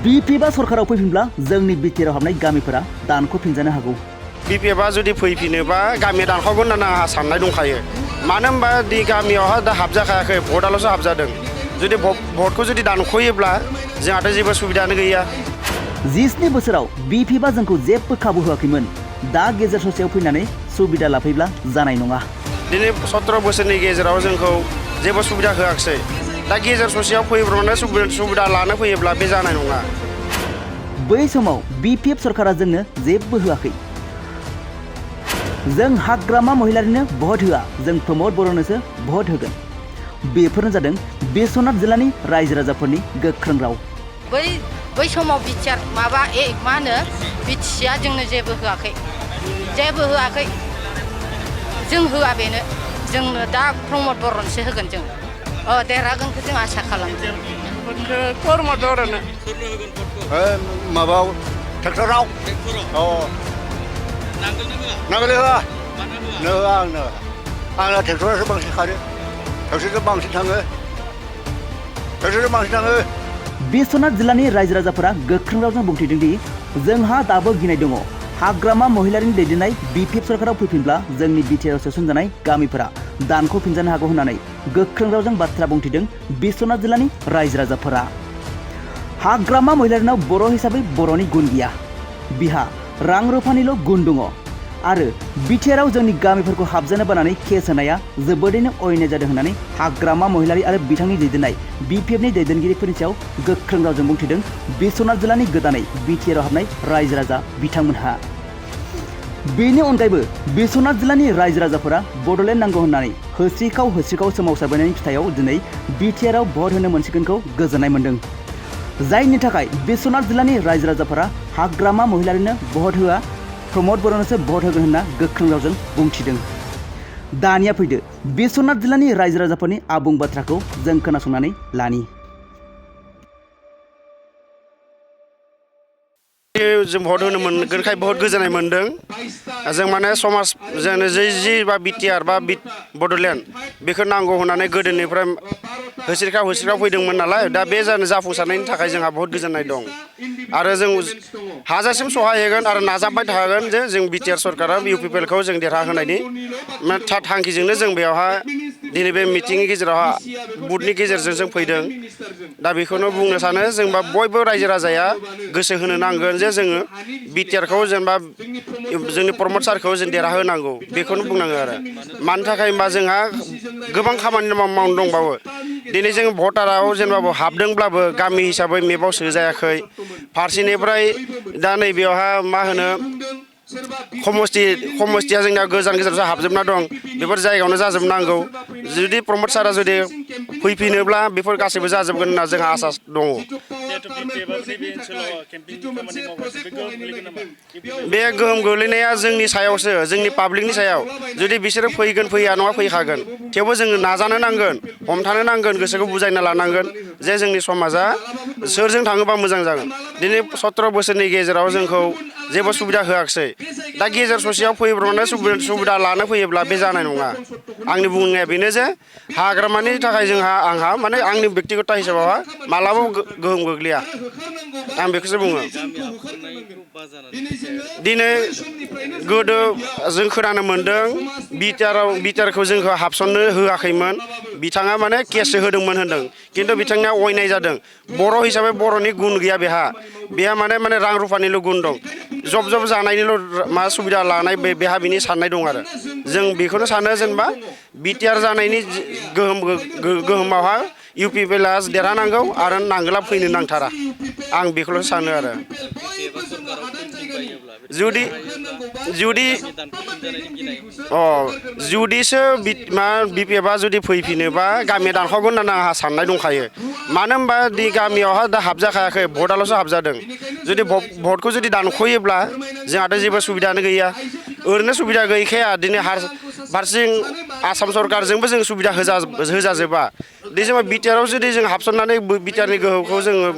BPFआ सरकाराव फैफिनब्ला जोंनि बिटिआरआव हाबनाय गामिफोरा दानख'फिनजानो हागौ। BPFआ जुदि फैफिनोबा गामिया दानख'गोन होनना आंहा साननाय दंखायो। मानो होनबा दि गामियावहा दा हाबजाखायाखै, भटआल'सो हाबजादों। जुदि भटखौ जुदि दानख'योब्ला जोंहाथ' जेबो सुबिदायानो गैया। 17 बोसोराव BPFआ जोंखौ जेबो खाबु होआखैमोन। दा गेजेर ससेयाव फैनानै सुबिदा लाफैब्ला जानाय नङा। दिनै 17 बोसोरनि गेजेराव जोंखौ जेबो सुबिदा होआखै। दा गेजेर ससेयाव फैब्रबनानै सुबिदा लानो फैयोब्ला बे जानाय नङा। बै समाव BPF सरकारा जोंनो जेबो होआखै। जों हाग्रामा महिलारिनो भट होआ, जों प्रमद बर'नोसो भट होगोन। बेफोरनो जादों बिश्वनाथ जिल्लानि रायजो राजाफोरनि गोख्रों राव। बै समाव बिटिआर मा होनो बिटिसिआ जोंनो जेबो होआखै, जों होआ बेनो। जोंनो दा प्रमद बर'नोसो होगोन जों। देरहागोनखौ जों आसा खालामदों। प्रमद बर'नो माबायाव ट्रेक्टराव नांगोल होआ आंना ट्रेक्टरासो बांसिन खारो, ट्रेक्टरजों बांसिन थाङो। बिश्वनाथ जिल्लानि रायजो राजाफोरा गोख्रों रावजों बुंथिदों दि जोंहा दाबो गिनाय दङ। हाग्रामा महिलारिनि दैदेननाय BPF सरकाराव फैफिनब्ला जोंनि बिटिआरआव सोसनजानाय गामिफोरा दानख'फिनजानो हागौ होननानै गोख्रों रावजों बाथ्रा बुंथिदों बिश्वनाथ जिल्लानि रायजो राजाफोरा। हाग्रामा महिलारिनाव बर' हिसाबै बर'नि गुन गैया, बिहा रां रुफानिल' गुन दङ आरो बिटिआरआव जोंनि गामिफोरखौ हाबजानो बानानै केस होनाया जोबोरैनो अयनाय जादों होननानै हाग्रामा महिलारि आरो बिथांनि दैदेननाय BPFनि दैदेनगिरिफोरनि सायाव गोख्रों रावजों बुंथिदों बिश्वनाथ जिल्लानि गोदानै बिटिआरआव हाबनाय रायजो राजा बिथांमोनहा। बेनि अनगायैबो बिश्वनाथ जिल्लानि रायजो राजाफोरा बड'लेण्ड नांगौ होननानै होस्रिखाव सोमावसारबोनायनि फिथाइयाव दिनै बिटिआरआव भट होनो मोनसिगोनखौ गोजोननाय मोन्दों। जायनि थाखाय बिश्वनाथ जिल्लानि रायजो राजाफोरा हाग्रामा महिलारिनो भट होआ, प्रमद बर'नोसो भट होगोन होनना गोख्रों रावजों बुंथिदों। दानिया फैदो बिश्वनाथ जिल्लानि रायजो राजाफोरनि आबुं बाथ्राखौ जों खोनासंनानै लानि। जों भट होनो मोनगोनखाय बहुत गोजोननाय मोन्दों। जों माने समाज जोंनो जि बा बिटिआर बा बड'लेण्ड बेखौ नांगौ होननानै गोदोनिफ्राय होस्रिखाव फैदोंमोन नालाय, दा बे जाफुंसारनायनि थाखाय जोंहा बहुत गोजोननाय दं। आरो जों हाजासिम सहाय होगोन आरो नाजाबाय थागोन जे जों बिटिआर सरकारा UPPखौ जों देरहाहोनायनि थांखिजोंनो जों बेयावहाय दिनै बे मिटिंनि गेजेरावहा बुथनि गेजेरजों जों फैदों। दा बेखौनो बुंनो सानो जोंबा बयबो रायजो राजाया गोसो होनो नांगोन जे जोङो बिटिआरखौ जेनेबा जोंनि प्रमद सारखौ जों देरहाहोनांगौ, बेखौनो बुंनांगौ आरो। मानि थाखाय होनबा जोंहा गोबां खामानि मावनो दंबावो। दिनै जों भटाराव जेनेबा हाबदोंब्लाबो गामि हिसाबै मेपआव सोजायाखै। फारसेनिफ्राय दा नैबेयावहा मा होनो समस्थिया जोंना गोजान गोजानसो हाबजोबना दं, बेफोर जायगायावनो जाजोबनांगौ। जुदि प्रमद सारा जुदि फैफिनोब्ला बेफोर गासैबो जाजोबगोन होनना जोंहा आसा दङ। बे गोहोम गोग्लैनाया जोंनि सायावसो, जोंनि पाब्लिकनि सायाव। जुदि बिसोरो फैया नङा फैखागोन, थेवबो जोङो नाजानो नांगोन, हमथानो नांगोन, गोसोखौ बुजायना लानांगोन जे जोंनि समाजा सोरजों थाङोबा मोजां जागोन। दिनै 17 बोसोरनि गेजेराव जोंखौ जेबो सुबिदा होआखै। दा गेजेर ससेयाव फैब्रबनानै सुबिदा लानो फैयोब्ला बे जानाय नङा। आंनि बुंनाया बेनो जे हाग्रामानि थाखाय आंहा माने आंनि बेक्तिगत हिसाबावहा मालाबाबो गोहोम गोग्लैया, आं बेखौसो बुङो। दिनै गोदो जों खोनानो मोन्दों बिटिआरखौ जोंखौ हाबसननो होआखैमोन, बिथाङा माने केससो होदोंमोन होन्दों। खिन्थु बिथांनिया अयनाय जादों। बर' हिसाबै बर'नि गुन गैया बेहा माने रां रुफानिल' गुन दं। जब जानायनिल' मा सुबिदा लानाय बेहा बिनि साननाय दं आरो। जों बेखौनो सानो जेनेबा बिटिआर जानायनि गोहोमावहा UPPआ देरहानांगौ आरो नांगोला फैनो नांथारा, आं बेखौल' सानो आरो। जुदिसो BPFआ जुदि फैफिनोबा गामिया दानख'गोन होनना आंहा साननाय दंखायो। मानो होनबा गामियावहा दा हाबजाखायाखै, भटआल'सो हाबजादों। जुदि भटखौ जुदि दानख'योब्ला जोंहाथ' जेबो सुबिदायानो गैया। ओरैनो सुबिदा गैखाया। दिनै फारसेथिं आसाम सरकारजोंबो जों सुबिदा होजाजोबा। दिनै जों बिटिआरआव जुदि जों हाबसननानै बिटिआरनि गोहोखौ जोङो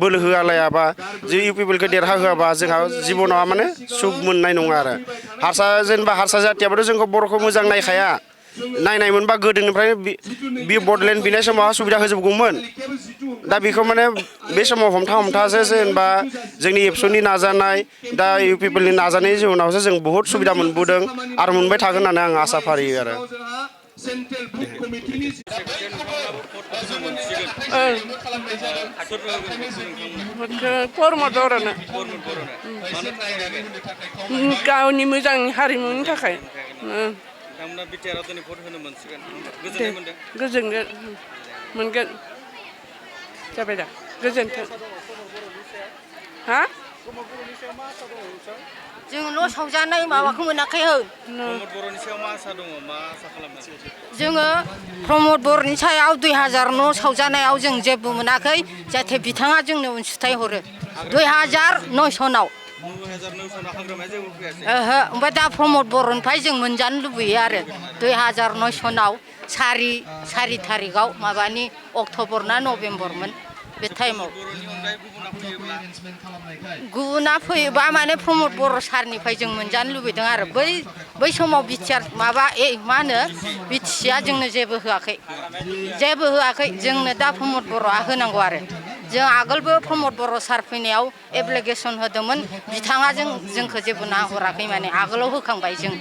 बोलो होआलायाबा, जों UPPखौ देरहाहोआबा जोंहा जिबनाव माने सुख मोननाय नङा आरो। हारसा जाथियाबोथ' जोंखौ बर'खौ मोजां नायखाया। नायनाय मोनबा गोदोनिफ्राय बे बड'लेण्ड बिनाय समाव सुबिदा होजोबगौमोन दा बेखौ माने बे समाव हमथासो जेनेबा जोंनि एबसुनि नाजानाय दा इउ पिपलनि नाजानायनि जाउनावसो जों बहुद सुबिदा मोनबोदों आरो मोनबाय थागोन होननानै आं आसा फारियो आरो प्रमद बर'नो गावनि मोजां हारिमुनि थाखाय गोजोनगोन मोनगोन जाबाय दा गोजोन्थों हा जों न' सावजानाय माबाखौ मोनाखै हो जोङो प्रमद बर'नि सायाव 2000 न' सावजानायाव जों जेबो मोनाखै जाहाथे बिथाङा जोंनो अनसुंथाइ हरो 2900नाव ओमफ्राय दा प्रमद बर'निफ्राय जों मोनजानो लुबैयो आरो 2900नाव 4 थारिखआव माबानि अक्ट'बर ना नभेम्बरमोन बे टाइमाव गुबुना फैयोबा माने प्रमद बर' सारनिफ्राय जों मोनजानो लुबैदों आरो बै समाव बिटिआर माबा मा होनो बिटिसिआ जोंनो जेबो होआखै जोंनो दा प्रमद बर'आ होनांगौ आरो जों आगोलबो प्रमद बर' सार फैनायाव एप्लिकेसन होदोंमोन बिथाङा जोंखौ जेबो नाहराखै माने आगोलाव होखांबाय जों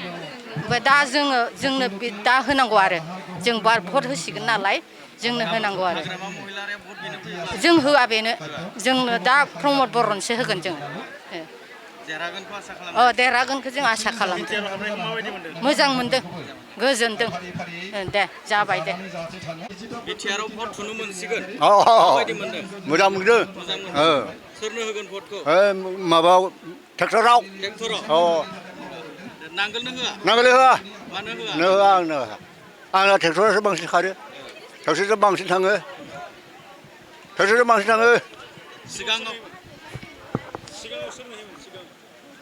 ओमफ्राय दा जोंनो दा होनांगौ आरो जों भट होसिगोन नालाय जोंनो होनांगौ आरो जों होआ बेनो जोंनो दा प्रमद बर'नोसो होगोन जों देरहागोनखौ जों आसा खालामदों मोजां मोनदों गोजोनदों दे जाबाय दे बिटिआरआव भट थुनो मोनसिगोन मोजां मोनदों सोरनो होगोन भटखौ माबा ट्रेक्टराव नांगोलनो होआ नांगोल होआ मानो होआ आंना ट्रेक्टरासो बांसिन खारो ट्रेक्टरजों बांसिन थाङो सिगाङाव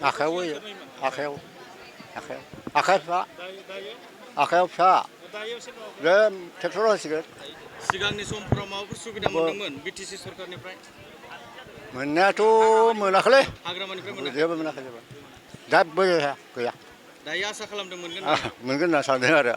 आखायाव होयो आखायाव फिसा बे ट्रेक्टराव होसिगोन सिगांनि समफोराव माबाफोर सुबिदा मोनदोंमोन बिटिसि सरकारनिफ्राय मोननायाथ' मोनाखैलै हाग्रामानिफ्राय जेबो मोनाखै जेबो गैया दायो आसा खालामदों मोनगोन होनना सानदों आरो